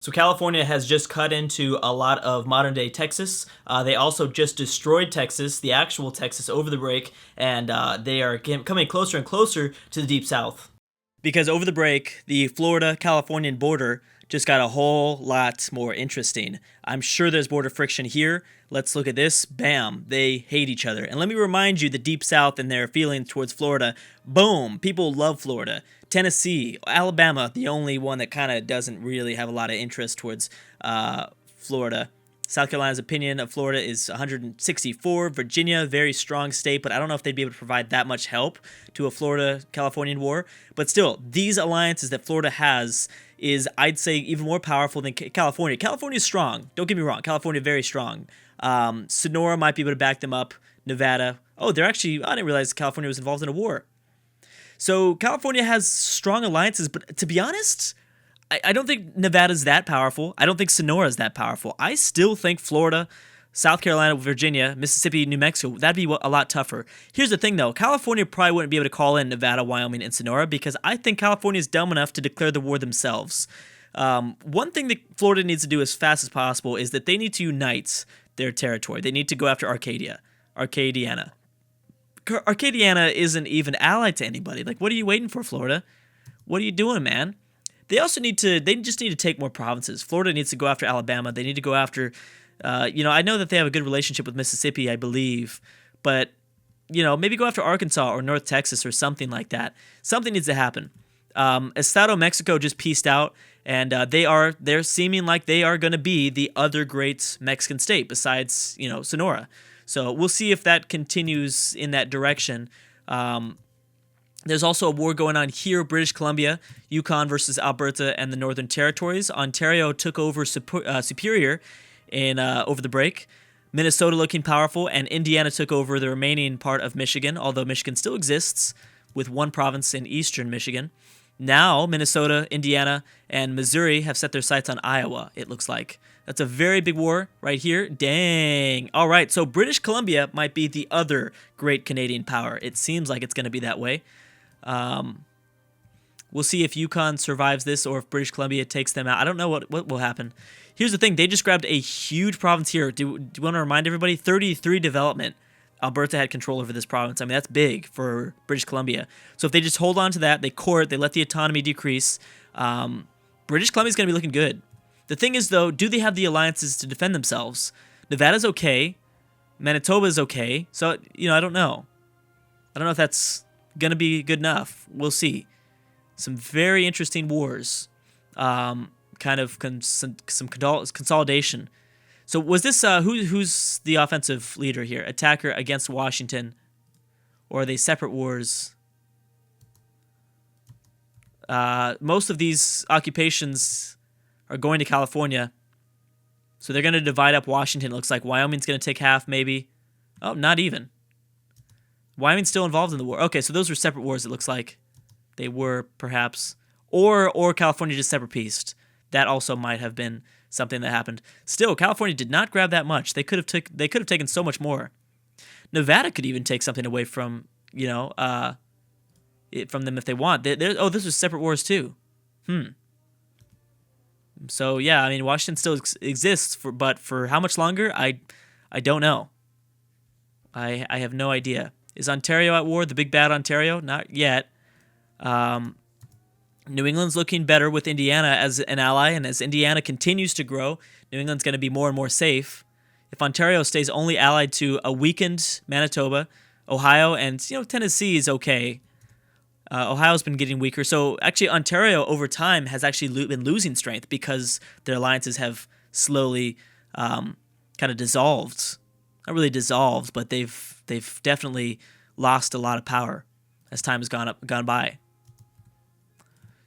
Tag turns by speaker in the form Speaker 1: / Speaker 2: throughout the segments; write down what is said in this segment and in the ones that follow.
Speaker 1: So California has just cut into a lot of modern day Texas. They also just destroyed Texas, the actual Texas, over the break, and they are coming closer and closer to the Deep South. Because over the break, the Florida-Californian border just got a whole lot more interesting. I'm sure there's border friction here. Let's look at this. Bam, they hate each other. And let me remind you, the Deep South and their feelings towards Florida. Boom, people love Florida. Tennessee, Alabama, the only one that kind of doesn't really have a lot of interest towards Florida. South Carolina's opinion of Florida is 164. Virginia, very strong state, but I don't know if they'd be able to provide that much help to a Florida-Californian war. But still, these alliances that Florida has is, I'd say, even more powerful than California. California is strong. Don't get me wrong. California, very strong. Sonora might be able to back them up. Nevada. Oh, they're actually, I didn't realize California was involved in a war. So California has strong alliances, but to be honest, I don't think Nevada's that powerful. I don't think Sonora's that powerful. I still think Florida, South Carolina, Virginia, Mississippi, New Mexico, that'd be a lot tougher. Here's the thing, though. California probably wouldn't be able to call in Nevada, Wyoming, and Sonora because I think California is dumb enough to declare the war themselves. One thing that Florida needs to do as fast as possible is that they need to unite their territory. They need to go after Arcadiana. Arcadiana isn't even allied to anybody. Like, what are you waiting for, Florida? What are you doing, man? They just need to take more provinces. Florida needs to go after Alabama. They need to go after, I know that they have a good relationship with Mississippi, I believe, but, maybe go after Arkansas or North Texas or something like that. Something needs to happen. Estado, Mexico just pieced out, and they're seeming like they are going to be the other great Mexican state besides, Sonora. So we'll see if that continues in that direction. There's also a war going on here, British Columbia, Yukon versus Alberta and the Northern Territories. Ontario took over Superior over the break. Minnesota looking powerful, and Indiana took over the remaining part of Michigan, although Michigan still exists with one province in eastern Michigan. Now, Minnesota, Indiana, and Missouri have set their sights on Iowa, it looks like. That's a very big war right here. Dang. All right, so British Columbia might be the other great Canadian power. It seems like it's going to be that way. We'll see if Yukon survives this or if British Columbia takes them out. I don't know what will happen. Here's the thing. They just grabbed a huge province here. Do you want to remind everybody? 33 development. Alberta had control over this province. I mean, that's big for British Columbia. So if they just hold on to that, they court, they let the autonomy decrease, British Columbia's going to be looking good. The thing is, though, do they have the alliances to defend themselves? Nevada's okay. Manitoba's okay. So, I don't know. I don't know if that's going to be good enough. We'll see. Some very interesting wars. Kind of some consolidation. So was this, who's the offensive leader here? Attacker against Washington? Or are they separate wars? Most of these occupations are going to California. So they're going to divide up Washington. It looks like Wyoming's going to take half, maybe. Oh, not even. Wyoming's still involved in the war. Okay, so those were separate wars, it looks like. They were, perhaps. Or California just separate pieced. That also might have been something that happened. Still, California did not grab that much. They could have taken so much more. Nevada could even take something away from, from them if they want. This was separate wars too. So yeah, I mean, Washington still exists, but for how much longer? I don't know. I have no idea. Is Ontario at war? The big bad Ontario? Not yet. New England's looking better with Indiana as an ally, and as Indiana continues to grow, New England's going to be more and more safe. If Ontario stays only allied to a weakened Manitoba, Ohio, and Tennessee is okay. Ohio's been getting weaker. So actually Ontario over time has actually been losing strength because their alliances have slowly kind of dissolved. Not really dissolved, but they've definitely lost a lot of power as time has gone by.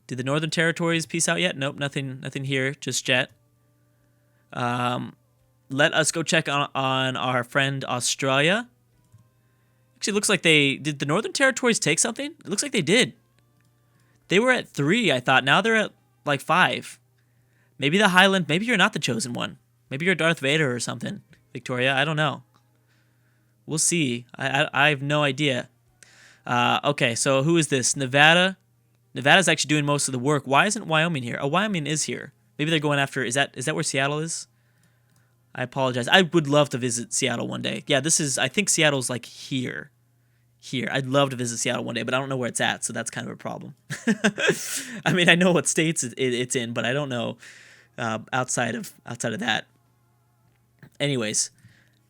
Speaker 1: Did the Northern Territories peace out yet? Nope, nothing here just yet. Let us go check on our friend Australia. Actually, it looks like did the Northern Territories take something? It looks like they did. They were at 3, I thought. Now they're at like 5. Maybe the Highland. Maybe you're not the chosen one. Maybe you're Darth Vader or something, Victoria. I don't know. We'll see. I have no idea. Okay, so who is this? Nevada. Nevada's actually doing most of the work. Why isn't Wyoming here? Oh, Wyoming is here. Maybe they're going after, is that where Seattle is? I apologize. I would love to visit Seattle one day. Yeah, this is, I think Seattle's like here. Here. I'd love to visit Seattle one day, but I don't know where it's at, so that's kind of a problem. I mean, I know what states it's in, but I don't know outside of that. Anyways,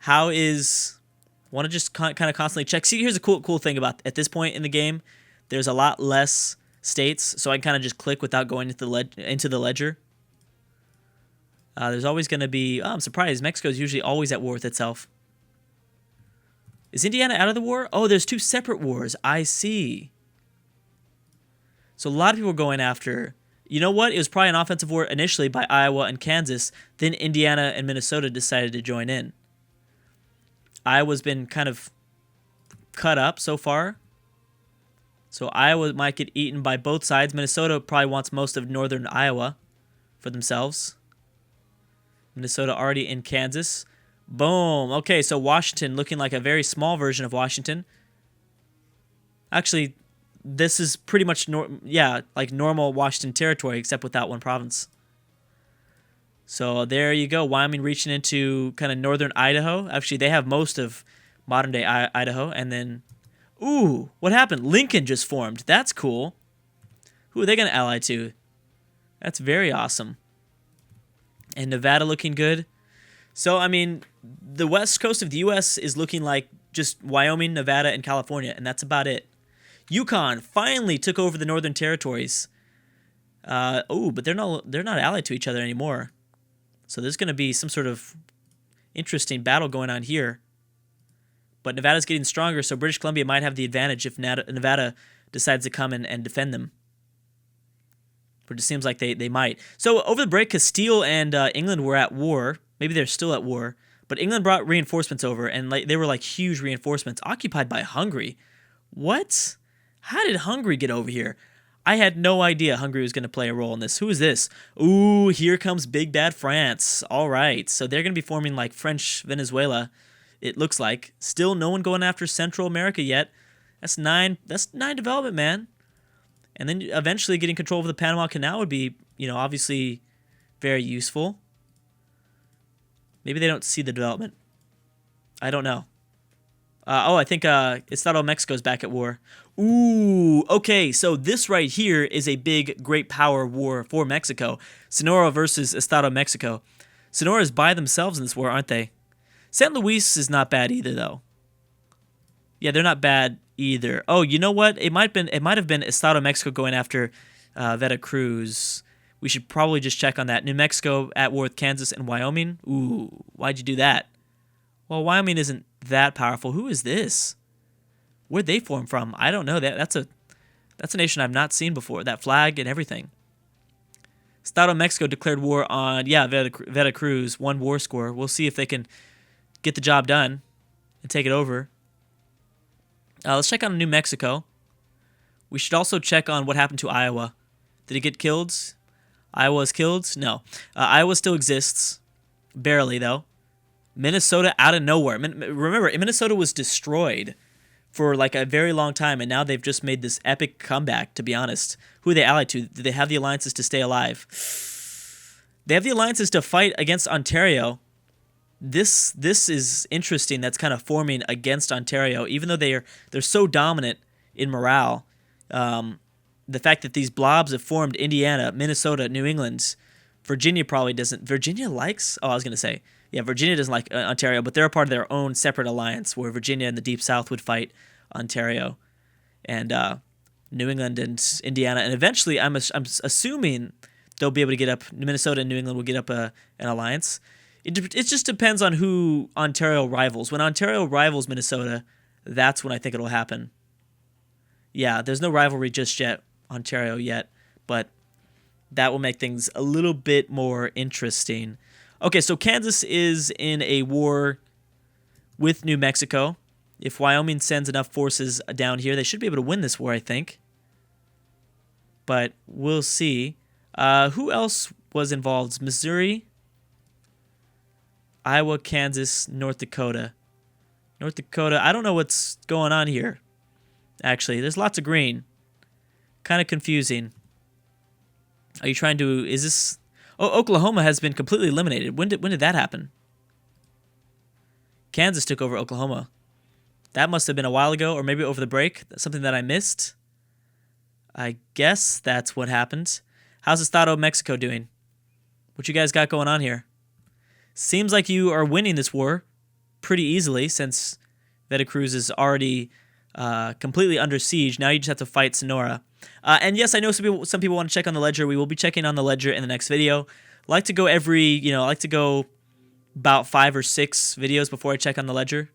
Speaker 1: how is... Want to just kind of constantly check. See, here's a cool thing about at this point in the game. There's a lot less states, so I can kind of just click without going into the ledger. There's always going to be... Oh, I'm surprised. Mexico's usually always at war with itself. Is Indiana out of the war? Oh, there's 2 separate wars. I see. So a lot of people are going after... You know what? It was probably an offensive war initially by Iowa and Kansas. Then Indiana and Minnesota decided to join in. Iowa's been kind of cut up so far. So Iowa might get eaten by both sides. Minnesota probably wants most of northern Iowa for themselves. Minnesota already in Kansas. Boom. Okay, so Washington looking like a very small version of Washington. Actually, this is pretty much, like normal Washington territory, except without one province. So there you go. Wyoming reaching into kind of northern Idaho. Actually, they have most of modern-day Idaho. And then, ooh, what happened? Lincoln just formed. That's cool. Who are they going to ally to? That's very awesome. And Nevada looking good. So, I mean, the west coast of the U.S. is looking like just Wyoming, Nevada, and California, and that's about it. Yukon finally took over the northern territories. But they're not allied to each other anymore. So there's going to be some sort of interesting battle going on here. But Nevada's getting stronger, so British Columbia might have the advantage if Nevada decides to come and defend them. But it seems like they might. So over the break, Castile and England were at war. Maybe they're still at war. But England brought reinforcements over, and they were like huge reinforcements occupied by Hungary. What? How did Hungary get over here? I had no idea Hungary was going to play a role in this. Who is this? Ooh, here comes Big Bad France. All right, so they're going to be forming like French Venezuela, it looks like. Still no one going after Central America yet. That's 9 development, man. And then eventually getting control of the Panama Canal would be, obviously very useful. Maybe they don't see the development. I don't know. I think Estado Mexico's back at war. Ooh, okay, so this right here is a big, great power war for Mexico. Sonora versus Estado Mexico. Sonora's by themselves in this war, aren't they? San Luis is not bad either, though. Yeah, they're not bad either. Oh, you know what? It might have been Estado Mexico going after Veracruz. We should probably just check on that. New Mexico at war with Kansas and Wyoming. Ooh, why'd you do that? Well, Wyoming isn't that powerful. Who is this? Where'd they form from? I don't know. That's a nation I've not seen before. That flag and everything. Estado Mexico declared war on, Veracruz. 1 war score. We'll see if they can get the job done and take it over. Let's check on New Mexico. We should also check on what happened to Iowa. Did it get killed? Iowa was killed? No. Iowa still exists. Barely, though. Minnesota out of nowhere. Remember, Minnesota was destroyed for like a very long time, and now they've just made this epic comeback, to be honest. Who are they allied to? Do they have the alliances to stay alive? They have the alliances to fight against Ontario. This is interesting. That's kind of forming against Ontario, even though they're so dominant in morale. The fact that these blobs have formed Indiana, Minnesota, New England, Virginia probably doesn't. Virginia likes... Oh, I was going to say... Yeah, Virginia doesn't like Ontario, but they're a part of their own separate alliance where Virginia and the Deep South would fight Ontario, and New England and Indiana, and eventually I'm assuming they'll be able to get up. Minnesota and New England will get up an alliance. It just depends on who Ontario rivals. When Ontario rivals Minnesota, that's when I think it'll happen. Yeah, there's no rivalry just yet, Ontario yet, but that will make things a little bit more interesting. Okay, so Kansas is in a war with New Mexico. If Wyoming sends enough forces down here, they should be able to win this war, I think. But we'll see. Who else was involved? Missouri, Iowa, Kansas, North Dakota. North Dakota, I don't know what's going on here. Actually, there's lots of green. Kind of confusing. Are you trying to... Is this... Oh, Oklahoma has been completely eliminated. When did that happen? Kansas took over Oklahoma. That must have been a while ago, or maybe over the break. That's something that I missed. I guess that's what happened. How's Estado Mexico doing? What you guys got going on here? Seems like you are winning this war pretty easily since Veracruz is already completely under siege. Now you just have to fight Sonora. And yes, I know some people want to check on the ledger. We will be checking on the ledger in the next video. I like to go I like to go about 5 or 6 videos before I check on the ledger.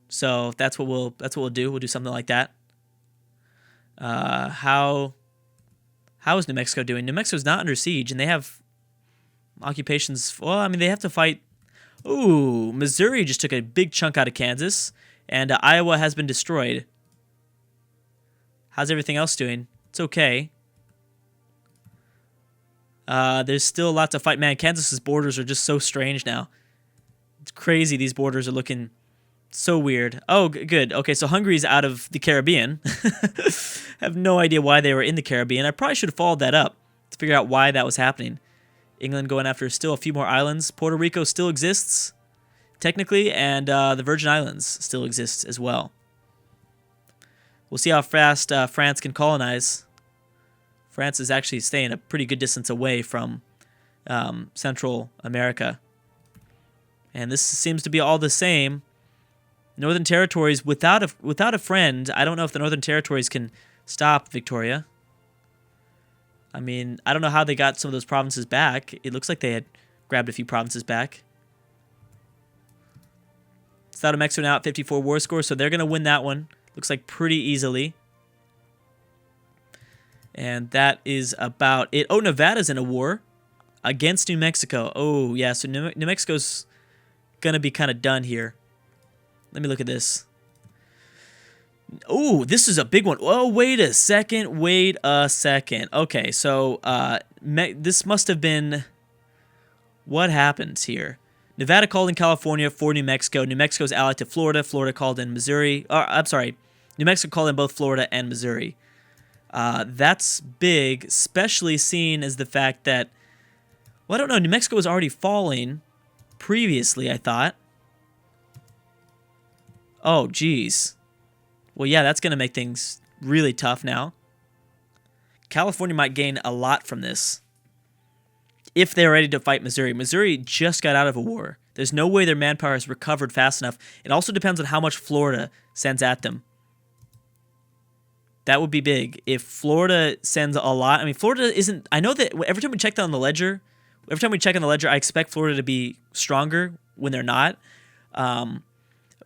Speaker 1: So that's what we'll do. We'll do something like that. How is New Mexico doing? New Mexico's not under siege, and they have occupations. Well, I mean, they have to fight. Ooh, Missouri just took a big chunk out of Kansas, and Iowa has been destroyed. How's everything else doing? It's okay. There's still a lot to fight. Man, Kansas's borders are just so strange now. It's crazy. These borders are looking so weird. Oh, good. Okay, so Hungary's out of the Caribbean. I have no idea why they were in the Caribbean. I probably should have followed that up to figure out why that was happening. England going after still a few more islands. Puerto Rico still exists, technically, and the Virgin Islands still exists as well. We'll see how fast France can colonize. France is actually staying a pretty good distance away from Central America. And this seems to be all the same. Northern Territories, without a friend, I don't know if the Northern Territories can stop Victoria. I mean, I don't know how they got some of those provinces back. It looks like they had grabbed a few provinces back. South of Mexico now at 54 war score, so they're going to win that one. Looks like pretty easily. And that is about it. Oh, Nevada's in a war against New Mexico. Oh, yeah, so New Mexico's going to be kind of done here. Let me look at this. Oh, this is a big one. Oh, wait a second. Okay, so this must have been... What happened here? Nevada called in California for New Mexico. New Mexico's allied to Florida. Florida called in Missouri. I'm sorry. New Mexico called in both Florida and Missouri. That's big, especially seen as the fact that... Well, I don't know. New Mexico was already falling previously, I thought. Oh, geez. Well, yeah, that's going to make things really tough now. California might gain a lot from this if they're ready to fight Missouri. Missouri just got out of a war. There's no way their manpower has recovered fast enough. It also depends on how much Florida sends at them. That would be big. If Florida sends a lot, I mean, Florida isn't... I know that every time we check on the ledger, I expect Florida to be stronger when they're not.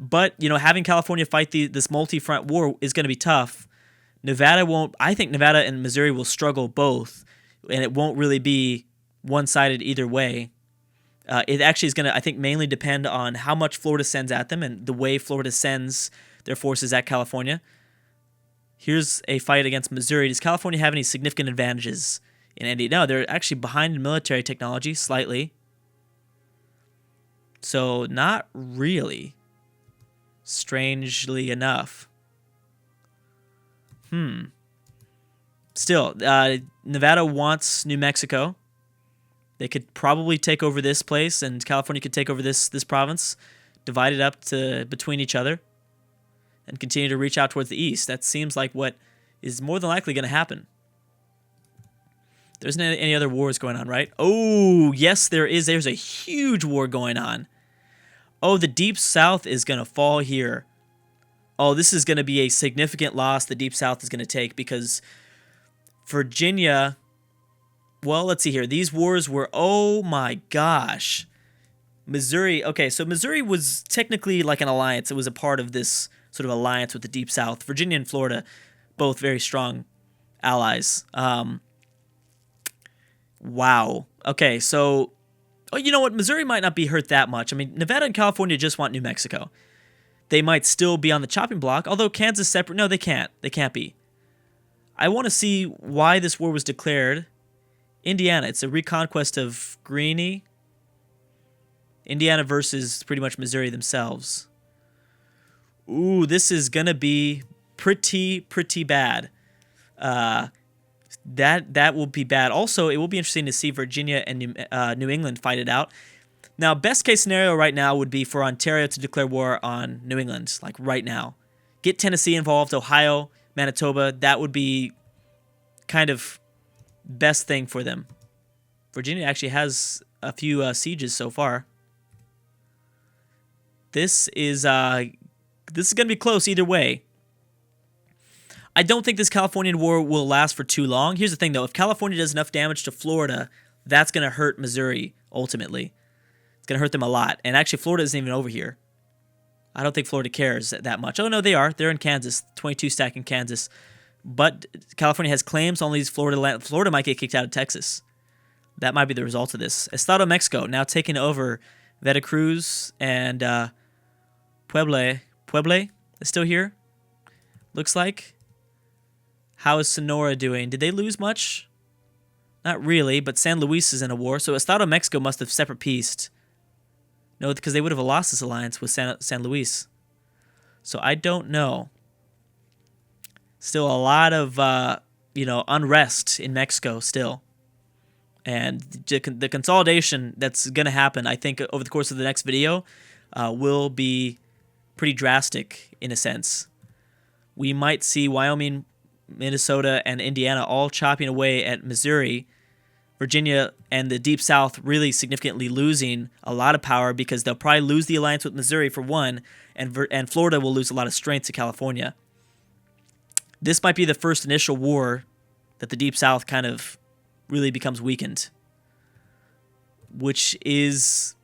Speaker 1: But, you know, having California fight this multi-front war is going to be tough. Nevada won't... I think Nevada and Missouri will struggle both, and it won't really be one-sided either way. It actually is going to, I think, mainly depend on how much Florida sends at them and the way Florida sends their forces at California. Here's a fight against Missouri. Does California have any significant advantages in Indy? No, they're actually behind in military technology, slightly. So, not really. Strangely enough. Still, Nevada wants New Mexico. They could probably take over this place, and California could take over this province, divide it up between each other, and continue to reach out towards the east. That seems like what is more than likely going to happen. There isn't any other wars going on, right? Oh, yes, there is. There's a huge war going on. Oh, the Deep South is going to fall here. Oh, this is going to be a significant loss the Deep South is going to take because Virginia... Well, let's see here. These wars were... Oh, my gosh. Missouri... Okay, so Missouri was technically like an alliance. It was a part of this sort of alliance with the Deep South. Virginia and Florida, both very strong allies. Wow. Okay, so... Oh, you know what? Missouri might not be hurt that much. I mean, Nevada and California just want New Mexico. They might still be on the chopping block, although Kansas separate... No, they can't. They can't be. I want to see why this war was declared. Indiana. It's a reconquest of Greenie. Indiana versus pretty much Missouri themselves. Ooh, this is going to be pretty bad. That will be bad. Also, it will be interesting to see Virginia and New England fight it out. Now, best case scenario right now would be for Ontario to declare war on New England, like right now. Get Tennessee involved, Ohio, Manitoba. That would be kind of best thing for them. Virginia actually has a few sieges so far. This is going to be close either way. I don't think this Californian war will last for too long. Here's the thing, though. If California does enough damage to Florida, that's going to hurt Missouri, ultimately. It's going to hurt them a lot. And actually, Florida isn't even over here. I don't think Florida cares that much. Oh, no, they are. They're in Kansas. 22 stack in Kansas. But California has claims on these Florida land. Florida might get kicked out of Texas. That might be the result of this. Estado Mexico now taking over Veracruz and Puebla. Puebla is still here, looks like. How is Sonora doing? Did they lose much? Not really, but San Luis is in a war. So Estado Mexico must have separate peaced. No, because they would have lost this alliance with San Luis. So I don't know. Still a lot of, unrest in Mexico still. And the consolidation that's going to happen, I think, over the course of the next video will be pretty drastic in a sense. We might see Wyoming, Minnesota, and Indiana all chopping away at Missouri. Virginia and the Deep South really significantly losing a lot of power because they'll probably lose the alliance with Missouri for one, and Florida will lose a lot of strength to California. This might be the first initial war that the Deep South kind of really becomes weakened, which is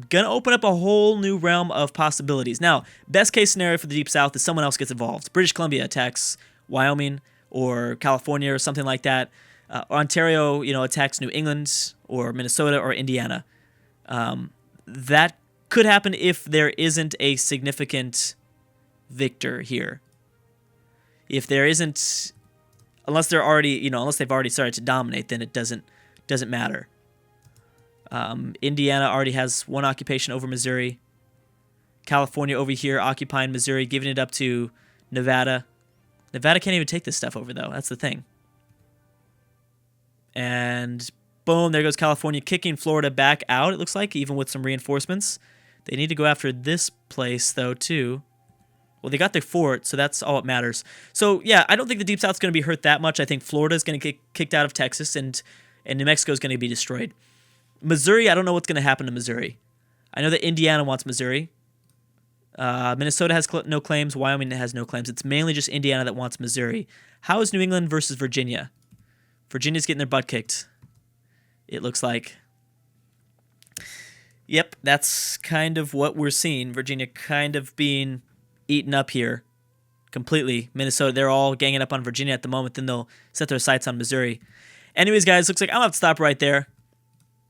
Speaker 1: going to open up a whole new realm of possibilities. Now, best case scenario for the Deep South is someone else gets involved. British Columbia attacks Wyoming or California or something like that. Ontario, attacks New England or Minnesota or Indiana. That could happen if there isn't a significant victor here. If there isn't, unless they're already, unless they've already started to dominate, then it doesn't matter. Indiana already has one occupation over Missouri. California over here occupying Missouri, giving it up to Nevada. Nevada can't even take this stuff over, though. That's the thing. And boom, there goes California, kicking Florida back out, it looks like, even with some reinforcements. They need to go after this place, though, too. Well, they got their fort, so that's all that matters. So, yeah, I don't think the Deep South's going to be hurt that much. I think Florida's going to get kicked out of Texas, and New Mexico's going to be destroyed. Missouri, I don't know what's going to happen to Missouri. I know that Indiana wants Missouri. Minnesota has no claims. Wyoming has no claims. It's mainly just Indiana that wants Missouri. How is New England versus Virginia? Virginia's getting their butt kicked, it looks like. Yep, that's kind of what we're seeing. Virginia kind of being eaten up here completely. Minnesota, they're all ganging up on Virginia at the moment. Then they'll set their sights on Missouri. Anyways, guys, looks like I'm going to have to stop right there.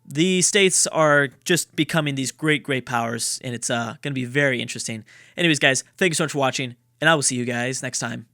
Speaker 1: The states are just becoming these great, great powers, and it's going to be very interesting. Anyways, guys, thank you so much for watching, and I will see you guys next time.